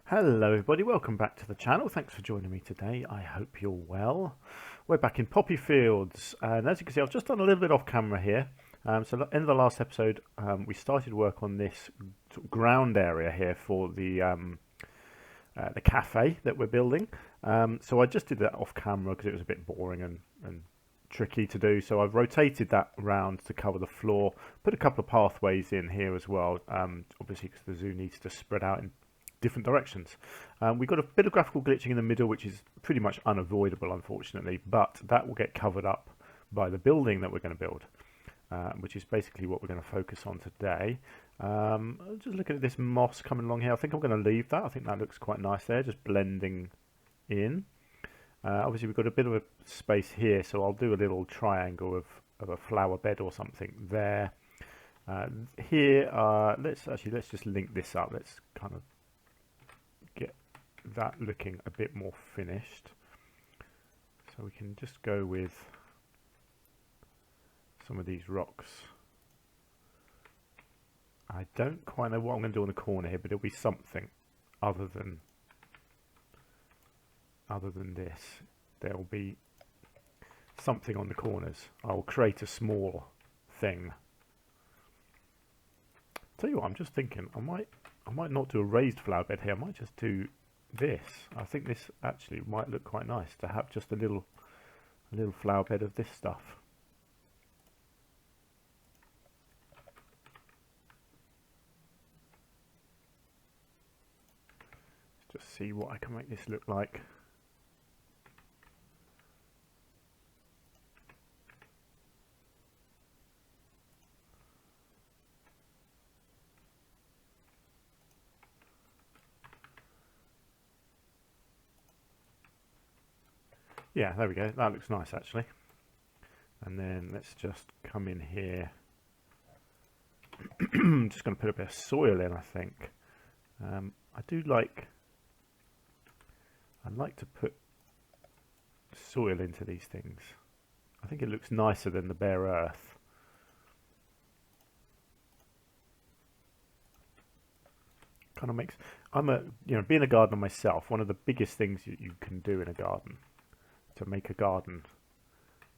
Hello everybody, welcome back to the channel. Thanks for joining me today. I hope you're well. We're back in Poppyfields, and as you can see I've just done a little bit off camera here. So in the last episode we started work on this sort of ground area here for the cafe that we're building. So I just did that off camera because it was a bit boring and tricky to do. So I've rotated that around to cover the floor, put a couple of pathways in here as well, obviously because the zoo needs to spread out in different directions. We've got a bit of graphical glitching in the middle, which is pretty much unavoidable, unfortunately, but that will get covered up by the building that we're going to build, which is basically what we're going to focus on today. Just looking at this moss coming along here, I think I'm going to leave that. I think that looks quite nice there, just blending in. Obviously, we've got a bit of a space here, so I'll do a little triangle of a flower bed or something there. Here, let's just link this up. Let's kind of get that looking a bit more finished, so we can just go with some of these rocks. I don't quite know what I'm going to do on the corner here, but it'll be something other than this. There will be something on the corners. I'll create a small thing. Tell you what, I'm just thinking I might not do a raised flower bed here. I might just do this. I think this actually might look quite nice to have just a little flower bed of this stuff. Let's just see what I can make this look like. Yeah, there we go. That looks nice actually. And then let's just come in here. I'm just going to put a bit of soil in, I think. I like to put soil into these things. I think it looks nicer than the bare earth. Kind of makes, being a gardener myself, one of the biggest things you can do in a garden to make a garden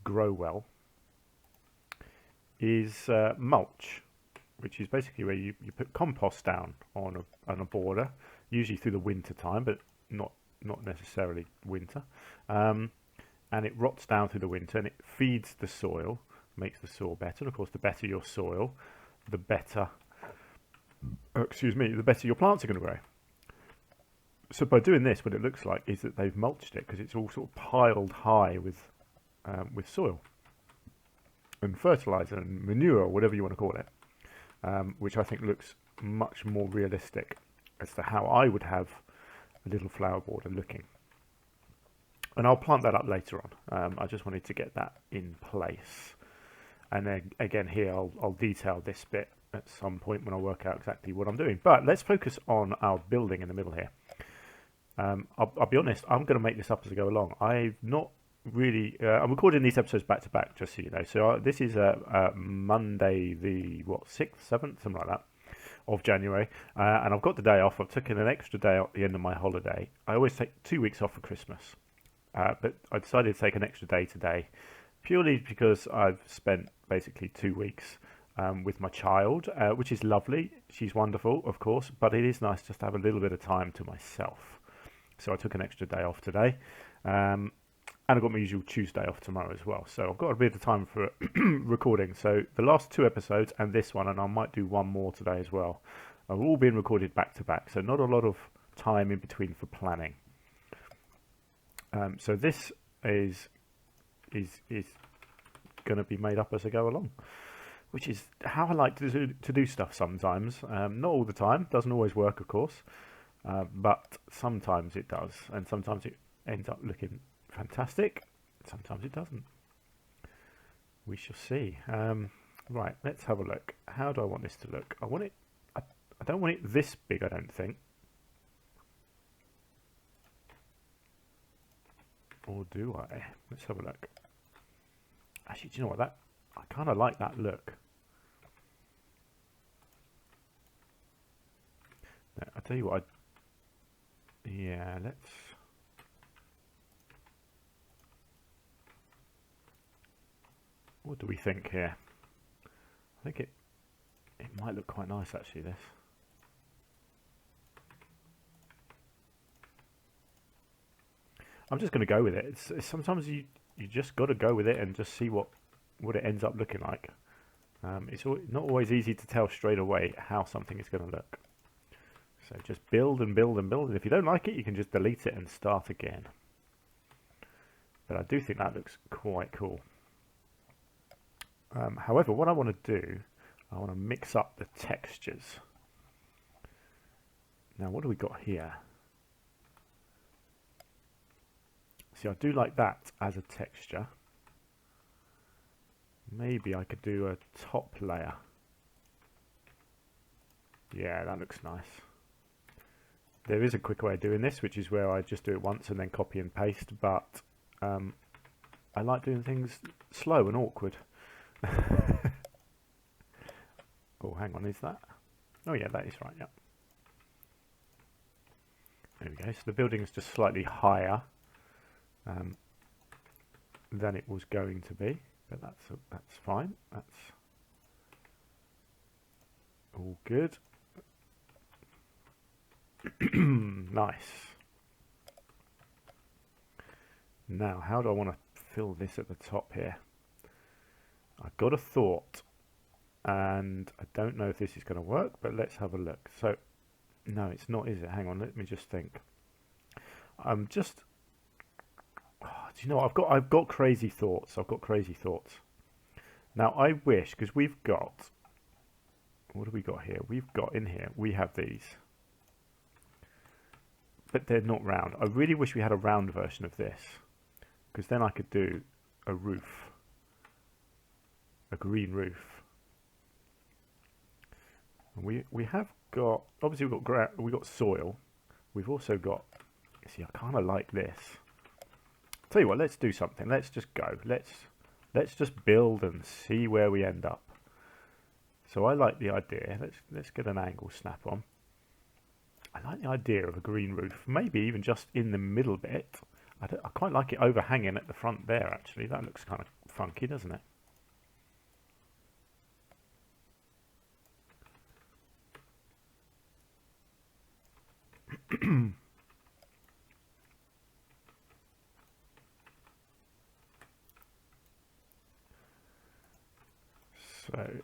grow well is mulch, which is basically where you put compost down on a border, usually through the winter time, but not necessarily winter, and it rots down through the winter and it feeds the soil, makes the soil better. And of course, the better your soil, the better the better your plants are going to grow. So by doing this, what it looks like is that they've mulched it because it's all sort of piled high with soil and fertilizer and manure, or whatever you want to call it, which I think looks much more realistic as to how I would have a little flower border looking. And I'll plant that up later on. I just wanted to get that in place. And then again here, I'll detail this bit at some point when I work out exactly what I'm doing. But let's focus on our building in the middle here. I'll be honest, I'm going to make this up as I go along. I've not really... I'm recording these episodes back to back, just so you know. So this is Monday the, 6th, 7th, something like that, of January. And I've got the day off. I've taken an extra day at the end of my holiday. I always take 2 weeks off for Christmas. But I decided to take an extra day today, purely because I've spent basically 2 weeks with my child, which is lovely. She's wonderful, of course, but it is nice just to have a little bit of time to myself. So I took an extra day off today, and I've got my usual Tuesday off tomorrow as well. So I've got a bit of time for recording. So the last 2 episodes and this one, and I might do one more today as well, have all been recorded back to back. So not a lot of time in between for planning. So this is going to be made up as I go along, which is how I like to do stuff sometimes. Not all the time, doesn't always work, of course. But sometimes it does, and sometimes it ends up looking fantastic, sometimes it doesn't. We shall see. Right, let's have a look. How do I want this to look? I don't want it this big, I don't think. Or do I? Let's have a look. Actually, do you know what? I kind of like that look. Now, I tell you what, Yeah, let's... What do we think here? I think it might look quite nice actually, this. I'm just going to go with it. It's sometimes you just got to go with it and just see what it ends up looking like. It's not always easy to tell straight away how something is going to look. So just build and build and build, and if you don't like it, you can just delete it and start again. But I do think that looks quite cool. However, what I want to do, I want to mix up the textures. Now, what do we got here? See, I do like that as a texture. Maybe I could do a top layer. Yeah, that looks nice. There is a quick way of doing this, which is where I just do it once and then copy and paste, but I like doing things slow and awkward. Oh, hang on, is that? Oh yeah, that is right, yeah. There we go, so the building is just slightly higher than it was going to be, but that's fine, that's all good. Nice. Now, how do I want to fill this at the top here? I've got a thought, and I don't know if this is going to work, but let's have a look. So, no, it's not, is it? Hang on, let me just think. Do you know what? I've got crazy thoughts. I've got crazy thoughts. Now, I wish, because we've got, what have we got here? We've got in here, we have these. But they're not round. I really wish we had a round version of this, because then I could do a roof, a green roof. And we have got, obviously we've got soil. We've also got, see, I kind of like this. Tell you what, let's do something. Let's just go. Let's just build and see where we end up. So I like the idea. Let's get an angle snap on. I like the idea of a green roof, maybe even just in the middle bit. I quite like it overhanging at the front there, actually. That looks kind of funky, doesn't it? So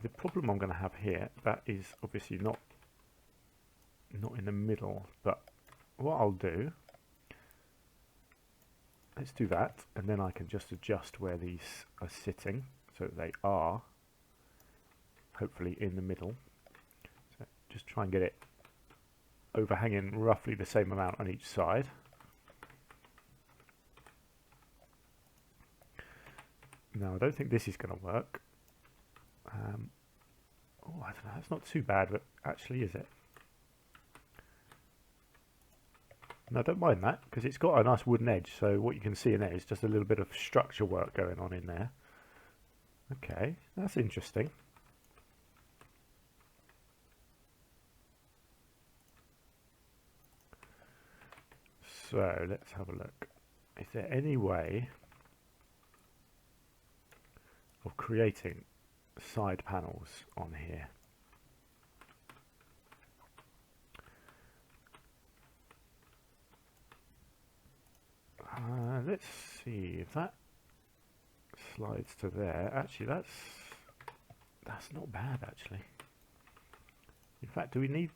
the problem I'm going to have here, that is obviously not in the middle, but what I'll do, let's do that, and then I can just adjust where these are sitting so that they are hopefully in the middle. So just try and get it overhanging roughly the same amount on each side. Now I don't think this is going to work. Oh, I don't know, that's not too bad, but actually is it? No, I don't mind that, because it's got a nice wooden edge, so what you can see in there is just a little bit of structure work going on in there. Okay, that's interesting. So, let's have a look. Is there any way of creating side panels on here? Let's see if that slides to there. Actually, that's not bad, actually. In fact, do we need...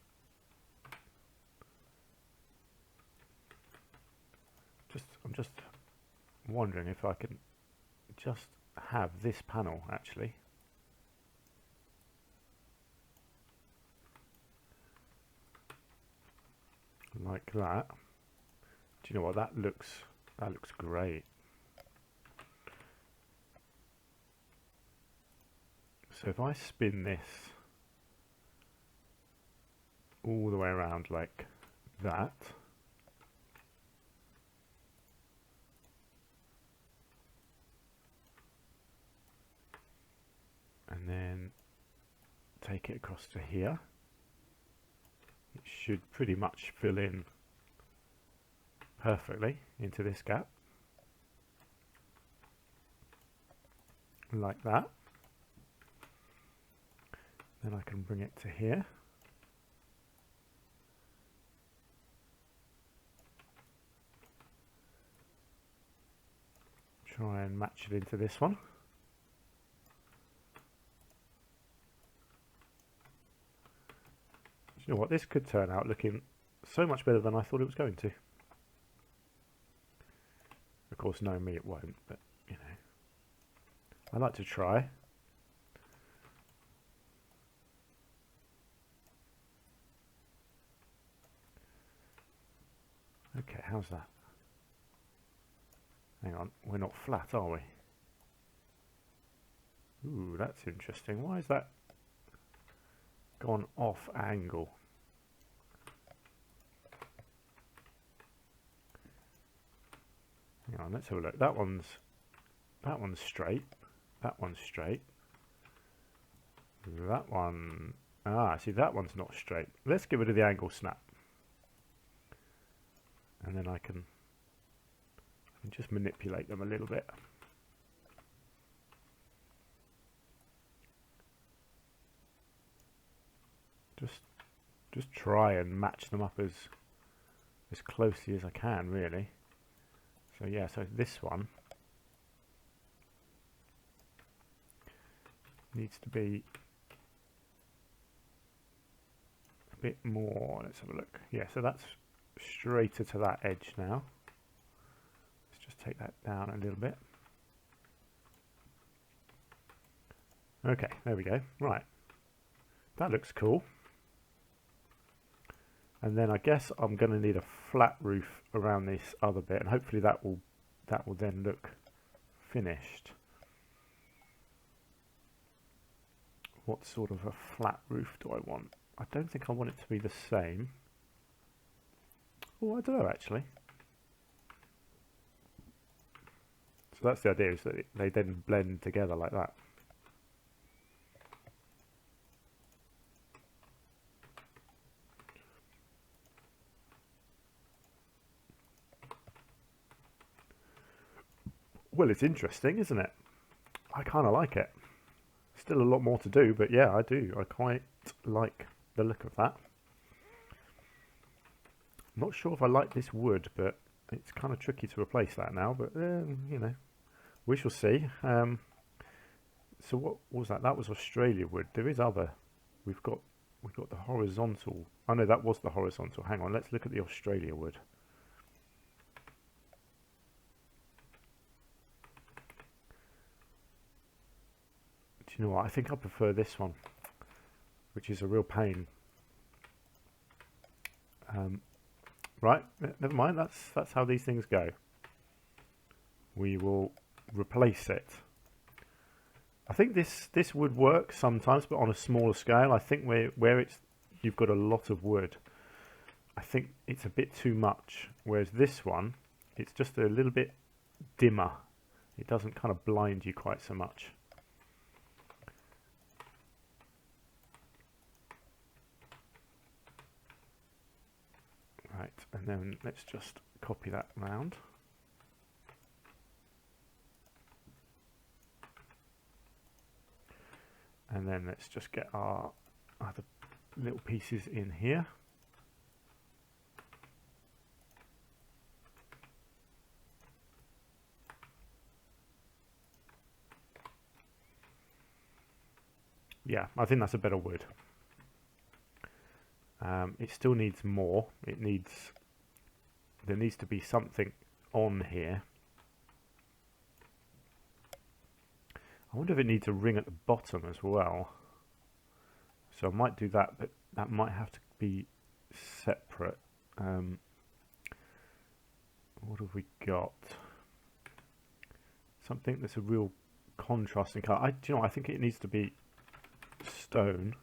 I'm just wondering if I can just have this panel, actually. Like that. Do you know what, that looks great. So if I spin this all the way around like that, and then take it across to here, it should pretty much fill in perfectly into this gap, like that. Then I can bring it to here. Try and match it into this one. You know what, this could turn out looking so much better than I thought it was going to. Of course, knowing me, it won't, but, you know, I like to try. Okay, how's that? Hang on, we're not flat, are we? Ooh, that's interesting. Why is that gone off angle? Hang on, let's have a look. That one's straight. That one's straight. That one, see, that one's not straight. Let's get rid of the angle snap, and then I can just manipulate them a little bit. Just try and match them up as closely as I can, really. So yeah, so this one needs to be a bit more. Let's have a look. Yeah, so that's straighter to that edge now. Let's just take that down a little bit. Okay, there we go. Right, that looks cool. And then I guess I'm going to need a flat roof around this other bit, and hopefully that will then look finished. What sort of a flat roof do I want? I don't think I want it to be the same. Oh, I don't know actually. So that's the idea, is that they then blend together like that. Well, it's interesting, isn't it? I kind of like it. Still a lot more to do, but yeah, I do. I quite like the look of that. I'm not sure if I like this wood, but it's kind of tricky to replace that now, but you know, we shall see. So what was that? That was Australia wood. There is other. We've got the horizontal. Oh no, that was the horizontal. Hang on, let's look at the Australia wood. Do you know what? I think I prefer this one, which is a real pain. Right, never mind. That's how these things go. We will replace it. I think this would work sometimes, but on a smaller scale. I think where you've got a lot of wood, I think it's a bit too much. Whereas this one, it's just a little bit dimmer. It doesn't kind of blind you quite so much. Right, and then let's just copy that round. And then let's just get our other little pieces in here. Yeah, I think that's a better wood. It still needs more. There needs to be something on here. I wonder if it needs a ring at the bottom as well. So I might do that, but that might have to be separate. What have we got? Something that's a real contrasting colour. Do you know what? I think it needs to be stone.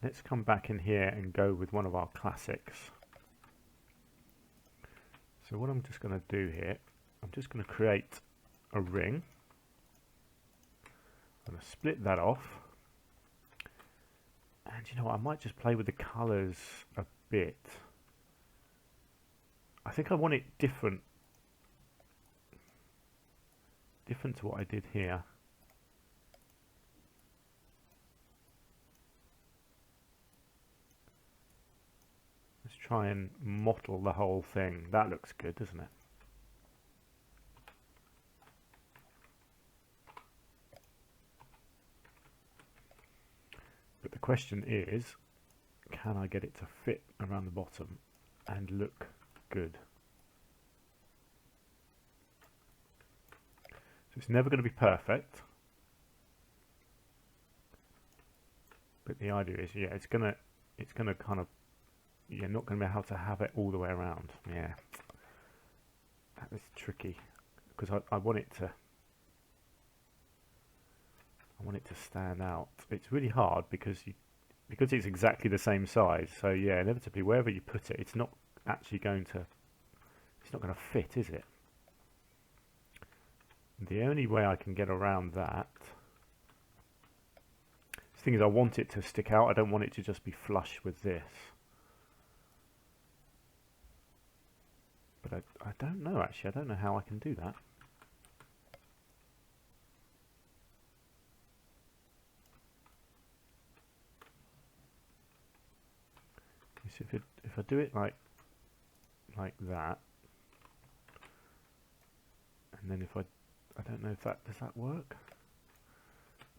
Let's come back in here and go with one of our classics. So what I'm just going to do here, I'm just going to create a ring. I'm going to split that off. And you know what, I might just play with the colours a bit. I think I want it different to what I did here. Let's try and mottle the whole thing. That looks good, doesn't it? But the question is, can I get it to fit around the bottom and look good? So it's never going to be perfect, but the idea is, yeah, it's gonna kind of, you're not going to be able to have it all the way around. Yeah, that is tricky because I want it to stand out. It's really hard because it's exactly the same size. So yeah, inevitably wherever you put it, it's not going to fit, is it? The only way I can get around that, the thing is, I want it to stick out. I don't want it to just be flush with this. But I don't know, actually. I don't know how I can do that. So if I do it like that, and then if I don't know if does that work?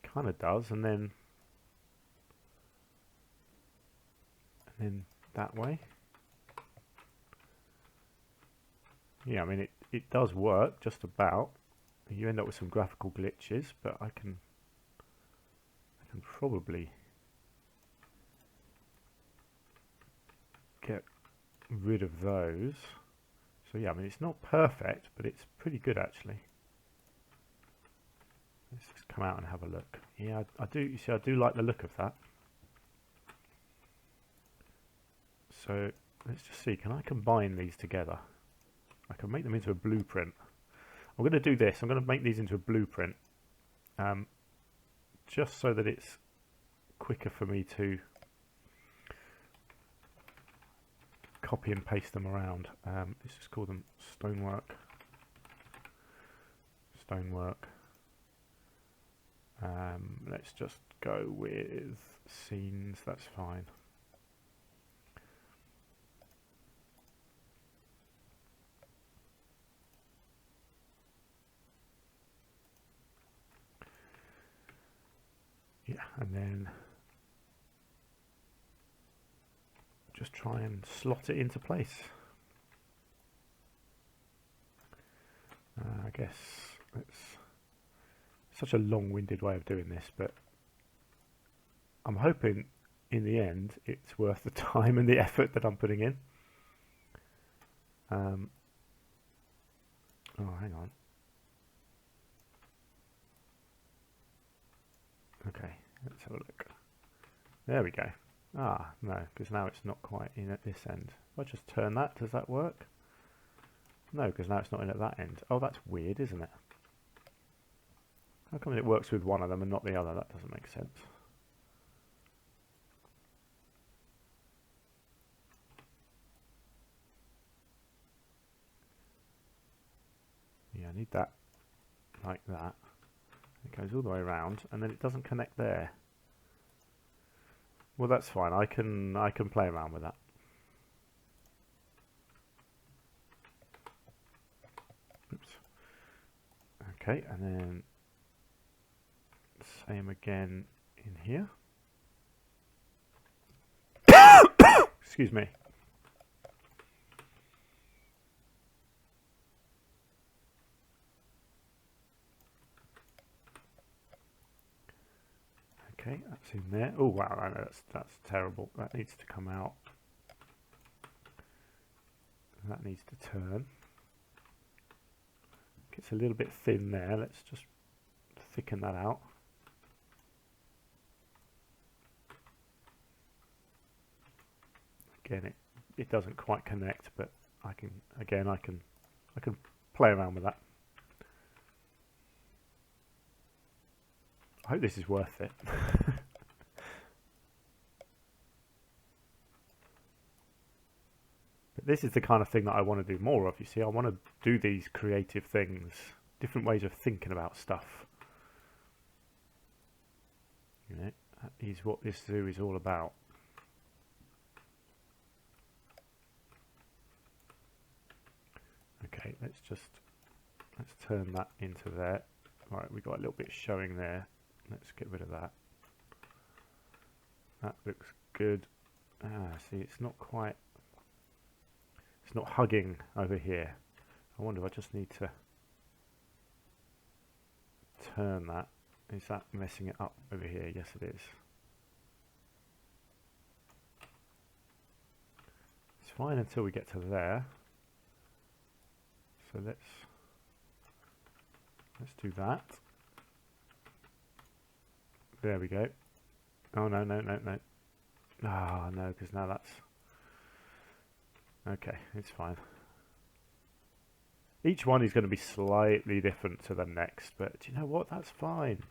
Kind of does, and then that way. Yeah, I mean it does work just about. You end up with some graphical glitches, but I can probably get rid of those. So yeah, I mean it's not perfect, but it's pretty good actually. Let's just come out and have a look. Yeah, I do. You see, I do like the look of that. So let's just see. Can I combine these together? I can make them into a blueprint. I'm going to do this. I'm going to make these into a blueprint, just so that it's quicker for me to copy and paste them around. Let's just call them stonework. Let's just go with scenes. That's fine. Yeah, and then just try and slot it into place. I guess it's such a long-winded way of doing this, but I'm hoping in the end it's worth the time and the effort that I'm putting in. Oh, hang on. Okay, let's have a look. There we go. Ah, no, because now it's not quite in at this end. If I just turn that, does that work? No, because now it's not in at that end. Oh, that's weird, isn't it? How come it works with one of them and not the other? That doesn't make sense. Yeah, I need that like that. It goes all the way around, and then it doesn't connect there. Well, that's fine. I can play around with that. Oops. Okay, and then same again in here. Excuse me. Okay, that's in there. Oh wow, I know that's terrible. That needs to come out. That needs to turn. It's a little bit thin there. Let's just thicken that out. Again, it doesn't quite connect, but I can play around with that. I hope this is worth it. But this is the kind of thing that I want to do more of. You see, I want to do these creative things, different ways of thinking about stuff. You know, that is what this zoo is all about. Okay, let's turn that into there. Right, we got a little bit showing there. Let's get rid of that. That looks good. See, it's not quite. It's not hugging over here. I wonder if I just need to turn that. Is that messing it up over here? Yes, it is. It's fine until we get to there. So let's do that. There we go. Oh no. Ah, no, because now that's okay. It's fine. Each one is going to be slightly different to the next, but do you know what? That's fine.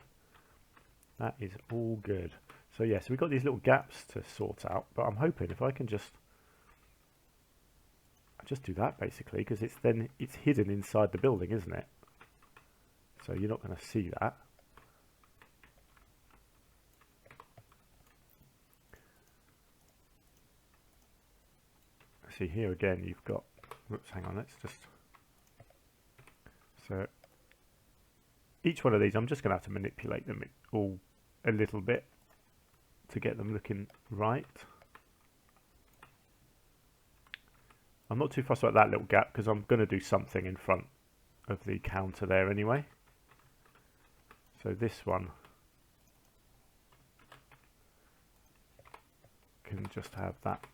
That is all good. So yeah, so we've got these little gaps to sort out, but I'm hoping if I can just do that basically, because it's hidden inside the building, isn't it? So you're not going to see that. See here again, you've got. Whoops, hang on. Let's just. So each one of these, I'm just going to have to manipulate them all a little bit to get them looking right. I'm not too fussed about that little gap because I'm going to do something in front of the counter there anyway. So this one can just have that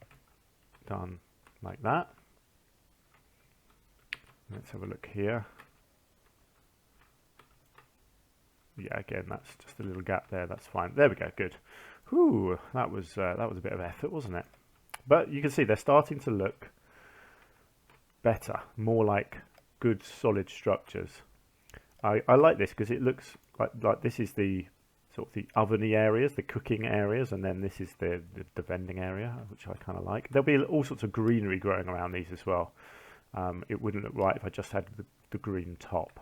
done like that. Let's have a look here. Yeah, again, that's just a little gap there. That's fine. There we go. Good. Whew, that was a bit of effort, wasn't it? But you can see they're starting to look better, more like good solid structures. I like this because it looks like this is the sort of the oveny areas, the cooking areas, and then this is the vending area, which I kind of like. There'll be all sorts of greenery growing around these as well. It wouldn't look right if I just had the green top.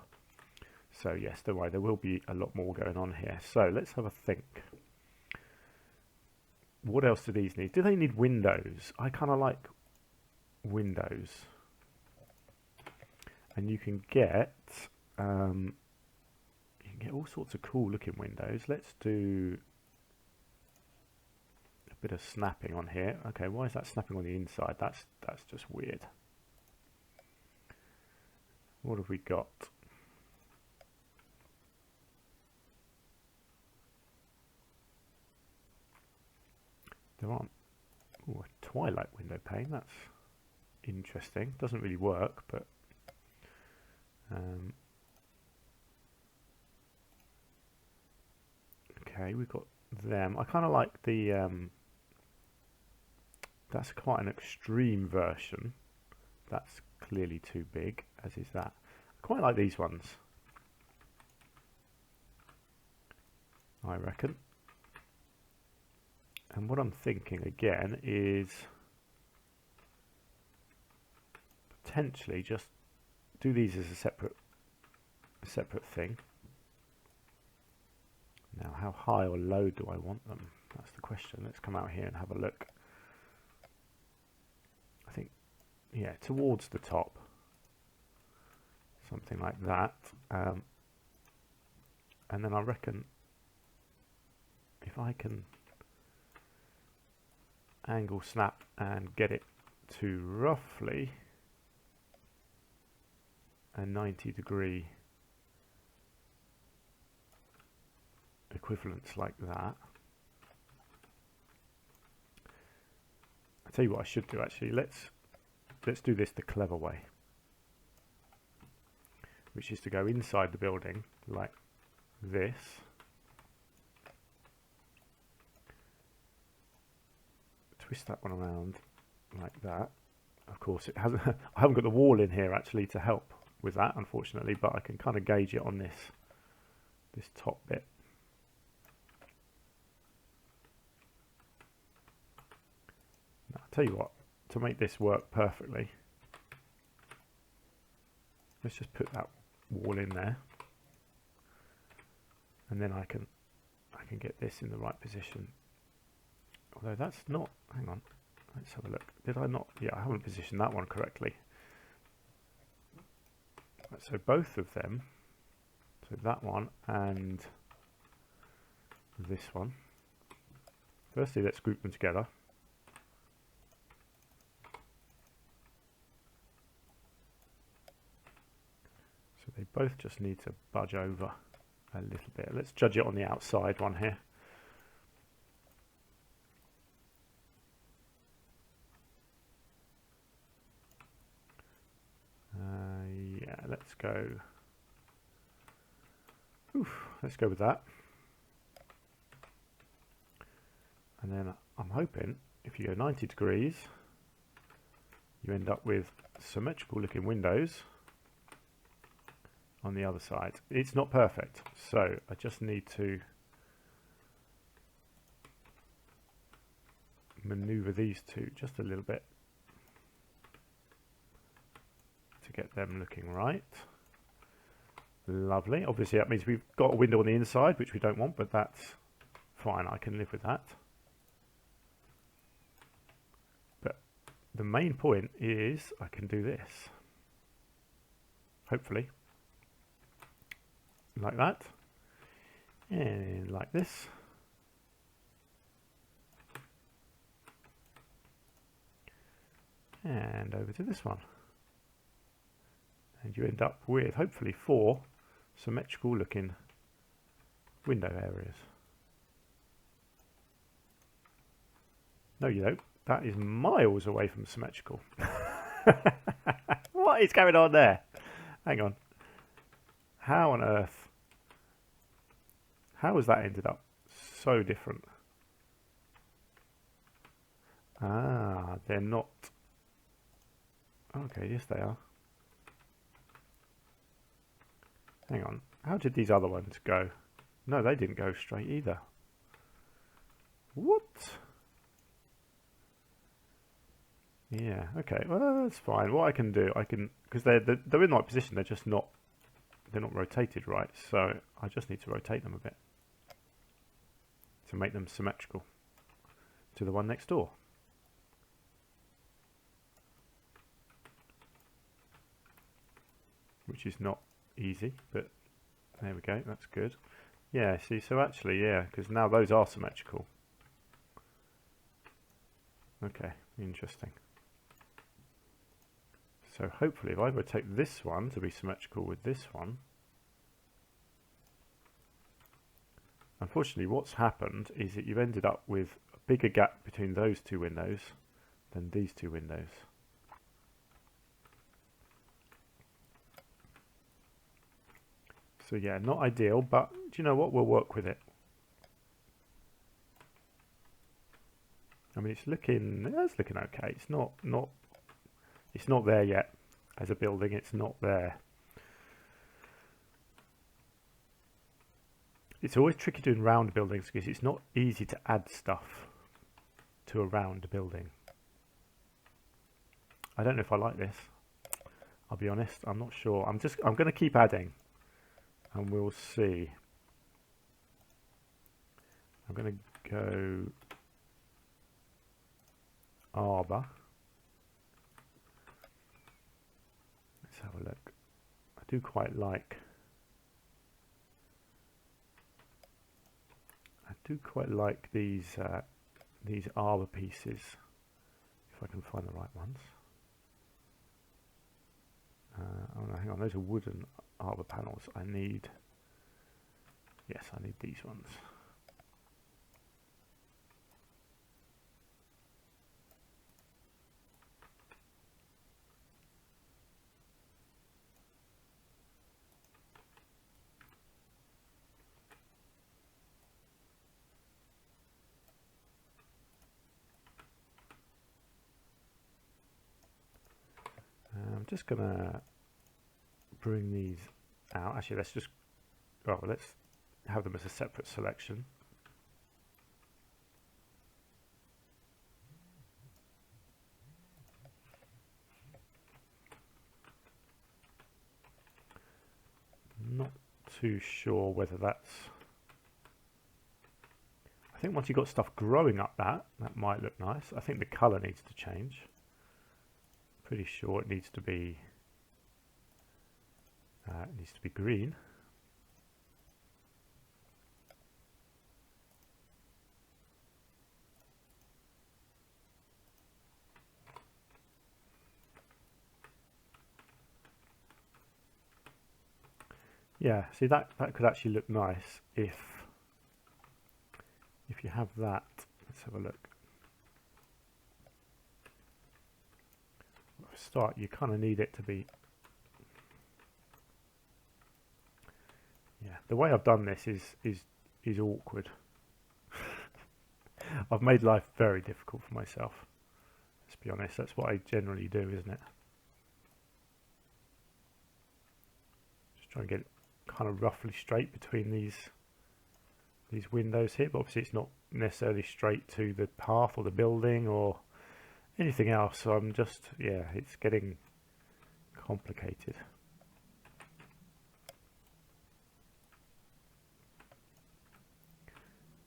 So yes, don't worry, there will be a lot more going on here. So let's have a think. What else do these need? Do they need windows? I kind of like windows. And you can get all sorts of cool looking windows. Let's do a bit of snapping on here. Okay, why is that snapping on the inside? That's just weird. What have we got? There aren't. Ooh, a twilight window pane. That's interesting. Doesn't really work, but okay, we've got them. I kind of like the. That's quite an extreme version. That's clearly too big, as is that. I quite like these ones, I reckon. And what I'm thinking again is potentially just do these as a separate thing. Now, how high or low do I want them? That's the question. Let's come out here and have a look. I think, yeah, towards the top. Something like that. And then I reckon if I can angle snap and get it to roughly a 90-degree equivalence like that. I'll tell you what I should do actually. Let's do this the clever way, which is to go inside the building like this. Twist that one around like that. Of course, it hasn't. I haven't got the wall in here actually to help with that, unfortunately, but I can kind of gauge it on this top bit. Now, I'll tell you what. to make this work perfectly, let's just put that wall in there, and then I can get this in the right position. Although that's not, hang on, let's have a look. Did I not? Yeah, I haven't positioned that one correctly. So both of them, so that one and this one. Firstly, let's group them together. So they both just need to budge over a little bit. Let's judge it on the outside one here. Yeah, let's go. Let's go with that. And then I'm hoping if you go 90 degrees, you end up with symmetrical looking windows on the other side. It's not perfect, so I just need to maneuver these two just a little bit to get them looking right. Lovely. Obviously that means we've got a window on the inside, which we don't want, but that's fine. I can live with that. But the main point is I can do this. Hopefully. Like that. And like this. And over to this one. And you end up with hopefully 4 symmetrical looking window areas. No, you don't. That is miles away from symmetrical. What is going on there? Hang on. How on earth? How has that ended up so different? Ah, they're not. Okay, yes they are. Hang on, how did these other ones go? No, they didn't go straight either. What? Yeah, okay, well that's fine. What I can do, because they're in the right position, they're just not, they're not rotated right, so I just need to rotate them a bit to make them symmetrical to the one next door. Which is not easy, but there we go, that's good. Yeah, see, so actually, yeah, because now those are symmetrical. Okay, interesting. So hopefully if I rotate this one to be symmetrical with this one, unfortunately what's happened is that you've ended up with a bigger gap between those two windows than these two windows. So yeah, not ideal, but do you know what? We'll work with it. I mean, it's looking okay. It's not there yet as a building. It's not there. It's always tricky doing round buildings because it's not easy to add stuff to a round building. I don't know if I like this. I'll be honest. I'm not sure. I'm going to keep adding. And we'll see. I'm going to go Arbor. Let's have a look. I do quite like. these arbor pieces. If I can find the right ones. Oh no, hang on. Those are wooden arbor panels. I need these ones. I'm just gonna bring these out. Actually, let's have them as a separate selection. not too sure whether that's... I think once you've got stuff growing up that might look nice. I think the colour needs to change. Pretty sure it needs to be green. Yeah, see that could actually look nice if you have that. Let's have a look. Start, you kind of need it to be... Yeah, the way I've done this is awkward. I've made life very difficult for myself. Let's be honest, that's what I generally do, isn't it? Just try and get it kind of roughly straight between these windows here, but obviously it's not necessarily straight to the path or the building or anything else, so I'm just, yeah, it's getting complicated.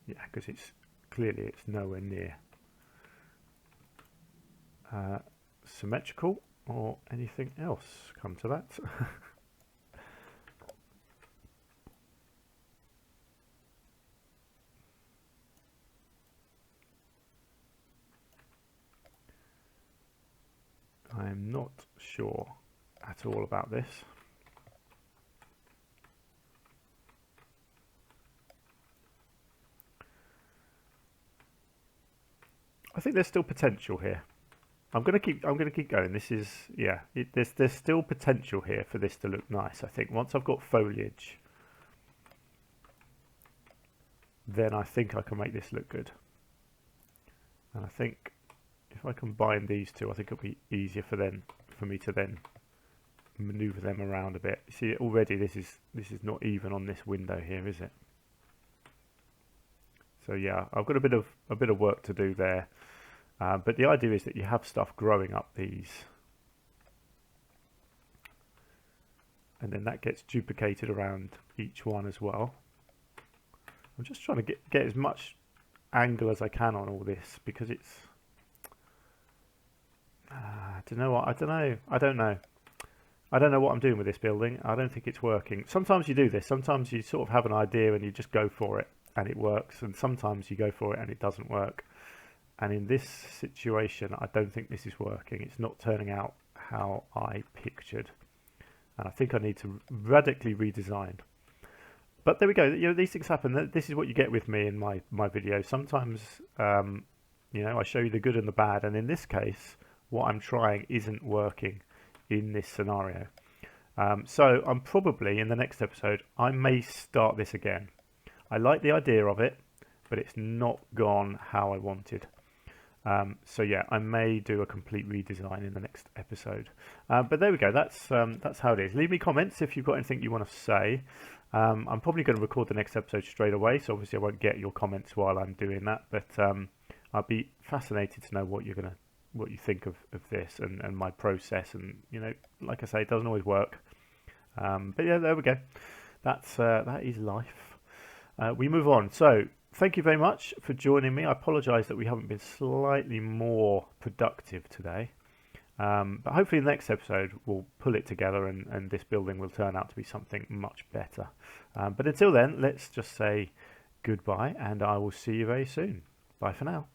Yeah, because it's nowhere near symmetrical or anything else. Come to that. I am not sure at all about this. I think there's still potential here. I'm gonna keep going. This is, yeah, there's still potential here for this to look nice. I think once I've got foliage, then I think I can make this look good. And I think if I combine these two, I think it'll be easier for me to then maneuver them around a bit. See, already this is not even on this window here, is it? So yeah, I've got a bit of work to do there. But the idea is that you have stuff growing up these, and then that gets duplicated around each one as well. I'm just trying to get as much angle as I can on all this, because it's I don't know what I don't know what I'm doing with this building. I don't think it's working. Sometimes you do this. Sometimes you sort of have an idea and you just go for it and it works, and sometimes you go for it and it doesn't work. And in this situation, I don't think this is working. It's not turning out how I pictured, and I think I need to radically redesign. But there we go. You know, these things happen. This is what you get with me in my videos. Sometimes, you know, I show you the good and the bad, and in this case, what I'm trying isn't working in this scenario. So I'm probably, in the next episode, I may start this again. I like the idea of it, but it's not gone how I wanted. So yeah, I may do a complete redesign in the next episode. But there we go. That's how it is. Leave me comments if you've got anything you want to say. I'm probably going to record the next episode straight away, so obviously I won't get your comments while I'm doing that. But I'd be fascinated to know what you think of this and my process. And you know, like I say, it doesn't always work. But yeah, there we go. That is life. We move on. So thank you very much for joining me. I apologise that we haven't been slightly more productive today. But hopefully the next episode we'll pull it together and this building will turn out to be something much better. But until then, let's just say goodbye, and I will see you very soon. Bye for now.